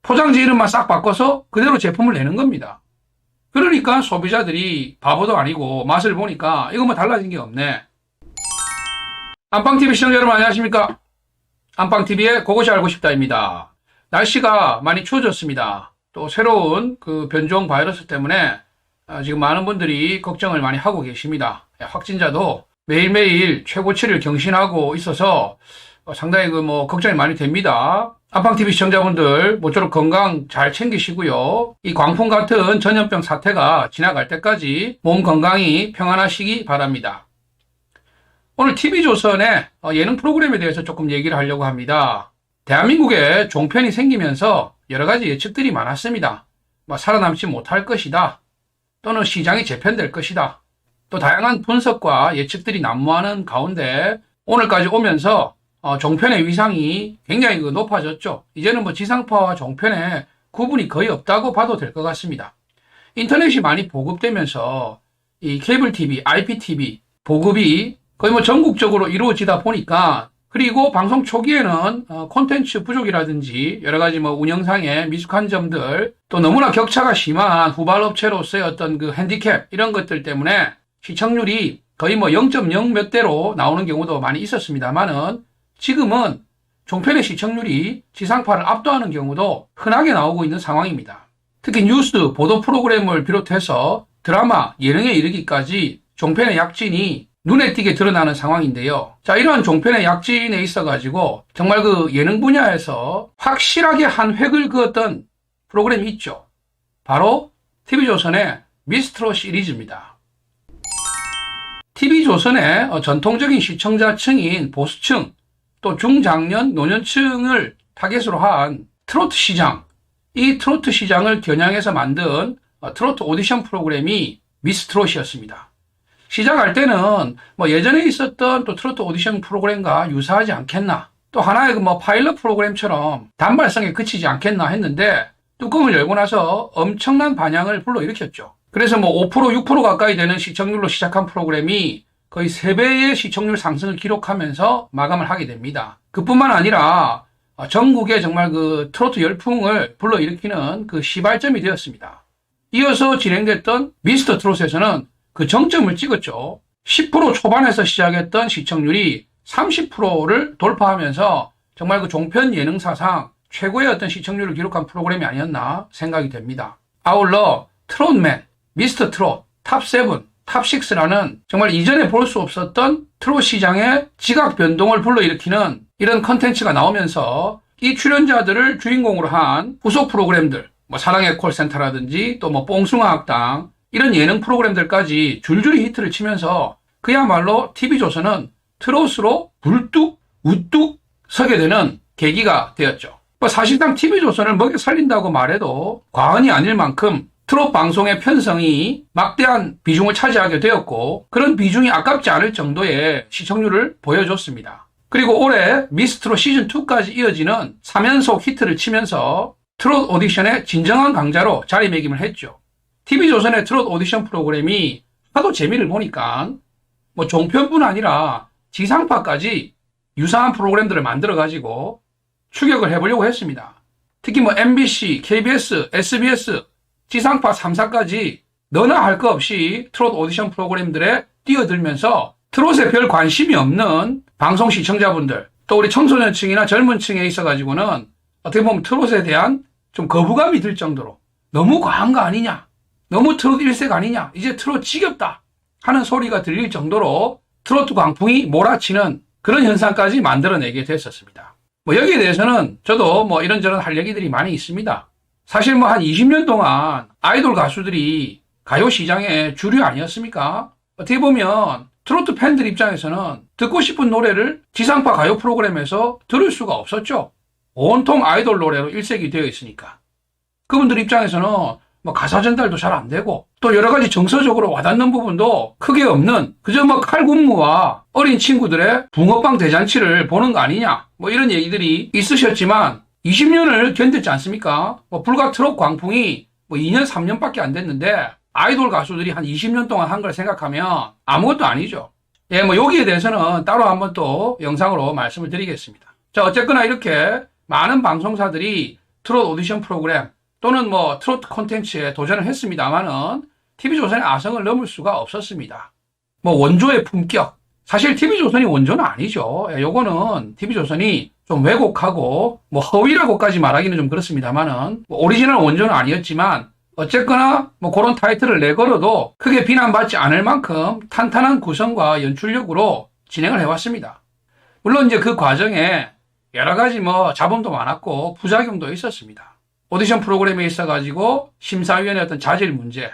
포장지 이름만 싹 바꿔서 그대로 제품을 내는 겁니다. 그러니까 소비자들이 바보도 아니고 맛을 보니까 이거 뭐 달라진 게 없네. 안방TV 시청자 여러분 안녕하십니까? 안방TV의 그것이 알고 싶다입니다. 날씨가 많이 추워졌습니다. 또 새로운 그 변종 바이러스 때문에 지금 많은 분들이 걱정을 많이 하고 계십니다. 확진자도 매일매일 최고치를 경신하고 있어서 상당히 걱정이 많이 됩니다. 안방TV 시청자분들 모쪼록 건강 잘 챙기시고요. 이 광풍 같은 전염병 사태가 지나갈 때까지 몸 건강히 평안하시기 바랍니다. 오늘 TV조선의 예능 프로그램에 대해서 조금 얘기를 하려고 합니다. 대한민국에 종편이 생기면서 여러 가지 예측들이 많았습니다. 살아남지 못할 것이다. 또는 시장이 재편될 것이다. 또 다양한 분석과 예측들이 난무하는 가운데 오늘까지 오면서 종편의 위상이 굉장히 높아졌죠. 이제는 지상파와 종편의 구분이 거의 없다고 봐도 될 것 같습니다. 인터넷이 많이 보급되면서 이 케이블 TV, IPTV 보급이 거의 전국적으로 이루어지다 보니까, 그리고 방송 초기에는 콘텐츠 부족이라든지 여러 가지 운영상의 미숙한 점들, 또 너무나 격차가 심한 후발업체로서의 어떤 그 핸디캡 이런 것들 때문에 시청률이 거의 0.0 몇 대로 나오는 경우도 많이 있었습니다만은, 지금은 종편의 시청률이 지상파를 압도하는 경우도 흔하게 나오고 있는 상황입니다. 특히 뉴스, 보도 프로그램을 비롯해서 드라마, 예능에 이르기까지 종편의 약진이 눈에 띄게 드러나는 상황인데요. 자, 이러한 종편의 약진에 있어가지고 정말 그 예능 분야에서 확실하게 한 획을 그었던 프로그램이 있죠. 바로 TV조선의 미스트롯 시리즈입니다. TV조선의 전통적인 시청자층인 보수층, 또 중장년, 노년층을 타겟으로 한 트로트 시장, 이 트로트 시장을 겨냥해서 만든 트로트 오디션 프로그램이 미스트롯이었습니다. 시작할 때는 예전에 있었던 또 트로트 오디션 프로그램과 유사하지 않겠나, 또 하나의 파일럿 프로그램처럼 단발성에 그치지 않겠나 했는데 뚜껑을 열고 나서 엄청난 반향을 불러일으켰죠. 그래서 5%, 6% 가까이 되는 시청률로 시작한 프로그램이 거의 3배의 시청률 상승을 기록하면서 마감을 하게 됩니다. 그뿐만 아니라 전국에 정말 그 트로트 열풍을 불러일으키는 그 시발점이 되었습니다. 이어서 진행됐던 미스터 트롯에서는 그 정점을 찍었죠. 10% 초반에서 시작했던 시청률이 30%를 돌파하면서 정말 그 종편 예능사상 최고의 어떤 시청률을 기록한 프로그램이 아니었나 생각이 됩니다. 아울러 트롯맨, 미스터 트롯, 탑7, 탑6라는 정말 이전에 볼 수 없었던 트롯 시장의 지각 변동을 불러일으키는 이런 컨텐츠가 나오면서 이 출연자들을 주인공으로 한 후속 프로그램들, 사랑의 콜센터라든지 또 뽕숭아 학당, 이런 예능 프로그램들까지 줄줄이 히트를 치면서 그야말로 TV조선은 트롯으로 불뚝, 우뚝 서게 되는 계기가 되었죠. 사실상 TV조선을 먹여 살린다고 말해도 과언이 아닐 만큼 트롯 방송의 편성이 막대한 비중을 차지하게 되었고, 그런 비중이 아깝지 않을 정도의 시청률을 보여줬습니다. 그리고 올해 미스트롯 시즌2까지 이어지는 3연속 히트를 치면서 트롯 오디션의 진정한 강자로 자리매김을 했죠. TV조선의 트롯 오디션 프로그램이 하도 재미를 보니까 종편뿐 아니라 지상파까지 유사한 프로그램들을 만들어가지고 추격을 해보려고 했습니다. 특히 MBC, KBS, SBS, 지상파 3사까지 너나 할 거 없이 트롯 오디션 프로그램들에 뛰어들면서 트롯에 별 관심이 없는 방송 시청자분들, 또 우리 청소년층이나 젊은 층에 있어가지고는 어떻게 보면 트롯에 대한 좀 거부감이 들 정도로 너무 과한 거 아니냐, 너무 트롯 일색 아니냐, 이제 트롯 지겹다 하는 소리가 들릴 정도로 트로트 광풍이 몰아치는 그런 현상까지 만들어내게 됐었습니다. 여기에 대해서는 저도 이런저런 할 얘기들이 많이 있습니다. 사실 한 20년 동안 아이돌 가수들이 가요 시장의 주류 아니었습니까? 어떻게 보면 트로트 팬들 입장에서는 듣고 싶은 노래를 지상파 가요 프로그램에서 들을 수가 없었죠. 온통 아이돌 노래로 일색이 되어 있으니까. 그분들 입장에서는 가사 전달도 잘 안 되고, 또 여러 가지 정서적으로 와닿는 부분도 크게 없는, 그저 칼군무와 어린 친구들의 붕어빵 대잔치를 보는 거 아니냐, 이런 얘기들이 있으셨지만 20년을 견뎠지 않습니까? 불과 트롯 광풍이 2년, 3년밖에 안 됐는데 아이돌 가수들이 한 20년 동안 한 걸 생각하면 아무것도 아니죠. 예, 여기에 대해서는 따로 한번 또 영상으로 말씀을 드리겠습니다. 자, 어쨌거나 이렇게 많은 방송사들이 트로트 오디션 프로그램 또는 뭐 트로트 콘텐츠에 도전을 했습니다만은 TV조선의 아성을 넘을 수가 없었습니다. 뭐 원조의 품격. 사실 TV조선이 원조는 아니죠. 요거는 TV조선이 좀 왜곡하고 뭐 허위라고까지 말하기는 좀 그렇습니다만은 뭐 오리지널 원조는 아니었지만 어쨌거나 뭐 그런 타이틀을 내걸어도 크게 비난받지 않을 만큼 탄탄한 구성과 연출력으로 진행을 해왔습니다. 물론 이제 그 과정에 여러 가지 뭐 잡음도 많았고 부작용도 있었습니다. 오디션 프로그램에 있어가지고 심사위원의 어떤 자질 문제,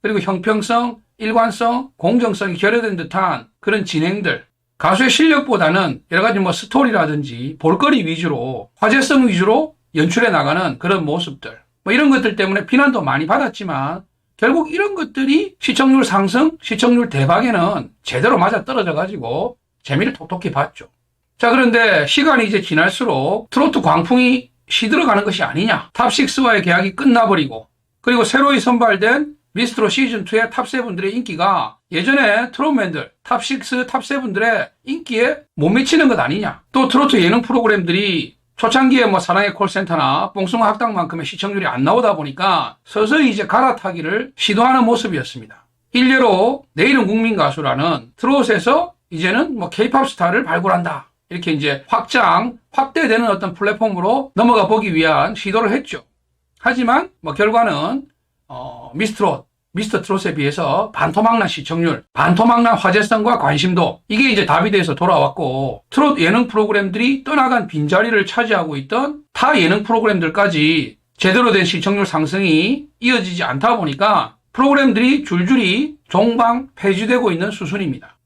그리고 형평성, 일관성, 공정성이 결여된 듯한 그런 진행들, 가수의 실력보다는 여러 가지 뭐 스토리라든지 볼거리 위주로, 화제성 위주로 연출해 나가는 그런 모습들, 뭐 이런 것들 때문에 비난도 많이 받았지만 결국 이런 것들이 시청률 상승, 시청률 대박에는 제대로 맞아 떨어져가지고 재미를 톡톡히 봤죠. 자, 그런데 시간이 이제 지날수록 트로트 광풍이 시들어가는 것이 아니냐. 탑6와의 계약이 끝나버리고, 그리고 새로이 선발된 미스트롯 시즌2의 탑7들의 인기가 예전에 트롯맨들, 탑6, 탑7들의 인기에 못 미치는 것 아니냐. 또 트로트 예능 프로그램들이 초창기에 뭐 사랑의 콜센터나 뽕숭아 학당만큼의 시청률이 안 나오다 보니까 서서히 이제 갈아타기를 시도하는 모습이었습니다. 일례로 내일은 국민 가수라는 트롯에서 이제는 뭐 K-팝 스타를 발굴한다. 이렇게 이제 확대되는 어떤 플랫폼으로 넘어가 보기 위한 시도를 했죠. 하지만 뭐 결과는 미스터 트롯에 비해서 반토막난 시청률, 반토막난 화제성과 관심도, 이게 이제 답이 돼서 돌아왔고, 트롯 예능 프로그램들이 떠나간 빈자리를 차지하고 있던 타 예능 프로그램들까지 제대로 된 시청률 상승이 이어지지 않다 보니까 프로그램들이 줄줄이 종방 폐지되고 있는 수순입니다.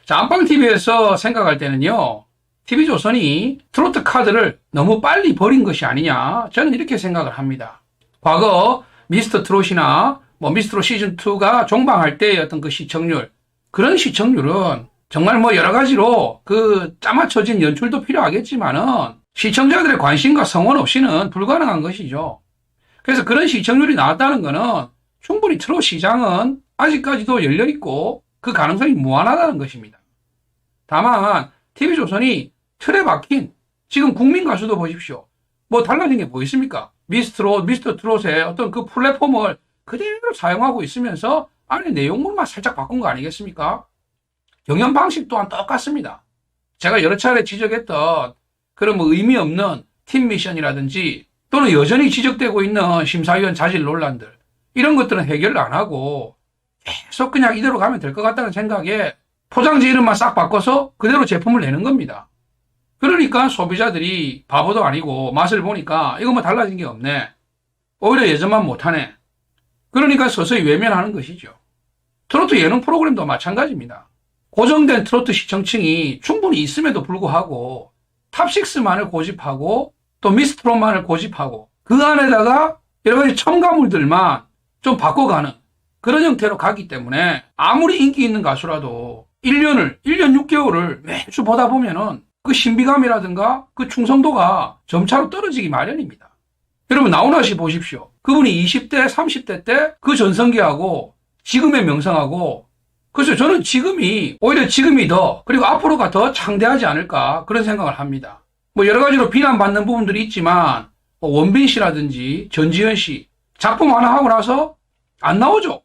자, 안방TV에서 생각할 때는요, TV조선이 트로트 카드를 너무 빨리 버린 것이 아니냐, 저는 이렇게 생각을 합니다. 과거 미스터 트롯이나 뭐 미스트롯 시즌2가 종방할 때의 어떤 그 시청률, 그런 시청률은 정말 뭐 여러 가지로 그 짜맞춰진 연출도 필요하겠지만은 시청자들의 관심과 성원 없이는 불가능한 것이죠. 그래서 그런 시청률이 나왔다는 거는 충분히 트롯 시장은 아직까지도 열려있고 그 가능성이 무한하다는 것입니다. 다만 TV조선이 틀에 박힌 지금 국민 가수도 보십시오. 뭐 달라진 게 뭐 있습니까? 미스터 트롯의 어떤 그 플랫폼을 그대로 사용하고 있으면서 안에 내용물만 살짝 바꾼 거 아니겠습니까? 경연 방식 또한 똑같습니다. 제가 여러 차례 지적했던 그런 뭐 의미 없는 팀 미션이라든지 또는 여전히 지적되고 있는 심사위원 자질 논란들, 이런 것들은 해결을 안 하고 계속 그냥 이대로 가면 될 것 같다는 생각에 포장지 이름만 싹 바꿔서 그대로 제품을 내는 겁니다. 그러니까 소비자들이 바보도 아니고 맛을 보니까 이거 뭐 달라진 게 없네. 오히려 예전만 못하네. 그러니까 서서히 외면하는 것이죠. 트로트 예능 프로그램도 마찬가지입니다. 고정된 트로트 시청층이 충분히 있음에도 불구하고 탑6만을 고집하고 또 미스트롯만을 고집하고 그 안에다가 여러 가지 첨가물들만 좀 바꿔가는 그런 형태로 가기 때문에 아무리 인기 있는 가수라도 1년 6개월을 매주 보다 보면은 그 신비감이라든가 그 충성도가 점차로 떨어지기 마련입니다. 여러분 나훈아 씨 보십시오. 그분이 20대, 30대 때 그 전성기하고 지금의 명성하고, 그래서 저는 오히려 지금이 더, 그리고 앞으로가 더 창대하지 않을까 그런 생각을 합니다. 뭐 여러 가지로 비난받는 부분들이 있지만 뭐 원빈 씨라든지 전지현 씨 작품 하나 하고 나서 안 나오죠.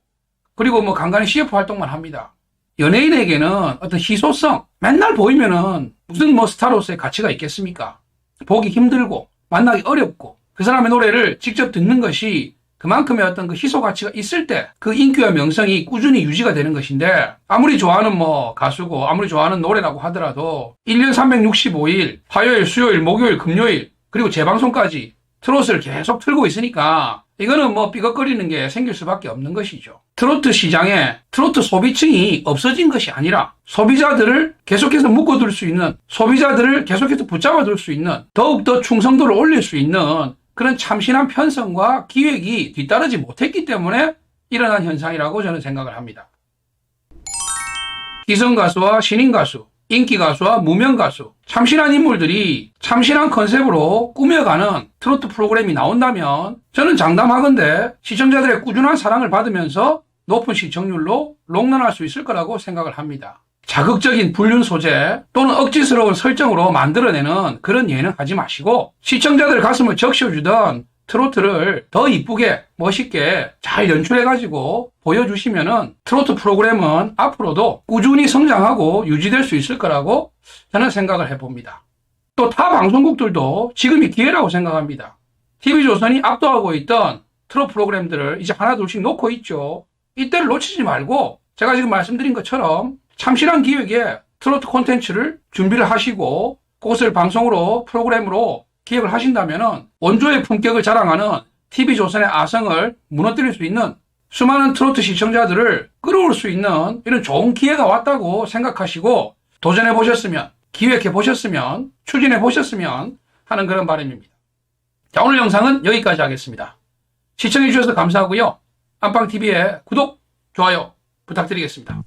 그리고 뭐 간간히 CF 활동만 합니다. 연예인에게는 어떤 희소성, 맨날 보이면은 무슨 뭐 스타로서의 가치가 있겠습니까? 보기 힘들고 만나기 어렵고 그 사람의 노래를 직접 듣는 것이 그만큼의 어떤 그 희소 가치가 있을 때 그 인기와 명성이 꾸준히 유지가 되는 것인데, 아무리 좋아하는 뭐 가수고 아무리 좋아하는 노래라고 하더라도 1년 365일 화요일, 수요일, 목요일, 금요일 그리고 재방송까지 트롯을 계속 틀고 있으니까 이거는 뭐 삐걱거리는 게 생길 수밖에 없는 것이죠. 트로트 시장에 트로트 소비층이 없어진 것이 아니라 소비자들을 계속해서 묶어둘 수 있는, 소비자들을 계속해서 붙잡아둘 수 있는, 더욱더 충성도를 올릴 수 있는 그런 참신한 편성과 기획이 뒤따르지 못했기 때문에 일어난 현상이라고 저는 생각을 합니다. 기성 가수와 신인 가수, 인기 가수와 무명 가수, 참신한 인물들이 참신한 컨셉으로 꾸며가는 트로트 프로그램이 나온다면 저는 장담하건대 시청자들의 꾸준한 사랑을 받으면서 높은 시청률로 롱런할 수 있을 거라고 생각을 합니다. 자극적인 불륜 소재 또는 억지스러운 설정으로 만들어내는 그런 예능 하지 마시고 시청자들 가슴을 적셔주던 트로트를 더 이쁘게 멋있게 잘 연출해가지고 보여주시면은 트로트 프로그램은 앞으로도 꾸준히 성장하고 유지될 수 있을 거라고 저는 생각을 해봅니다. 또 타 방송국들도 지금이 기회라고 생각합니다. TV조선이 압도하고 있던 트로트 프로그램들을 이제 하나 둘씩 놓고 있죠. 이때를 놓치지 말고 제가 지금 말씀드린 것처럼 참신한 기획에 트로트 콘텐츠를 준비를 하시고 그것을 방송으로 프로그램으로 기획을 하신다면 원조의 품격을 자랑하는 TV조선의 아성을 무너뜨릴 수 있는 수많은 트로트 시청자들을 끌어올 수 있는 이런 좋은 기회가 왔다고 생각하시고 도전해 보셨으면, 기획해 보셨으면, 추진해 보셨으면 하는 그런 바람입니다. 자, 오늘 영상은 여기까지 하겠습니다. 시청해 주셔서 감사하고요. 안방TV의 구독, 좋아요 부탁드리겠습니다.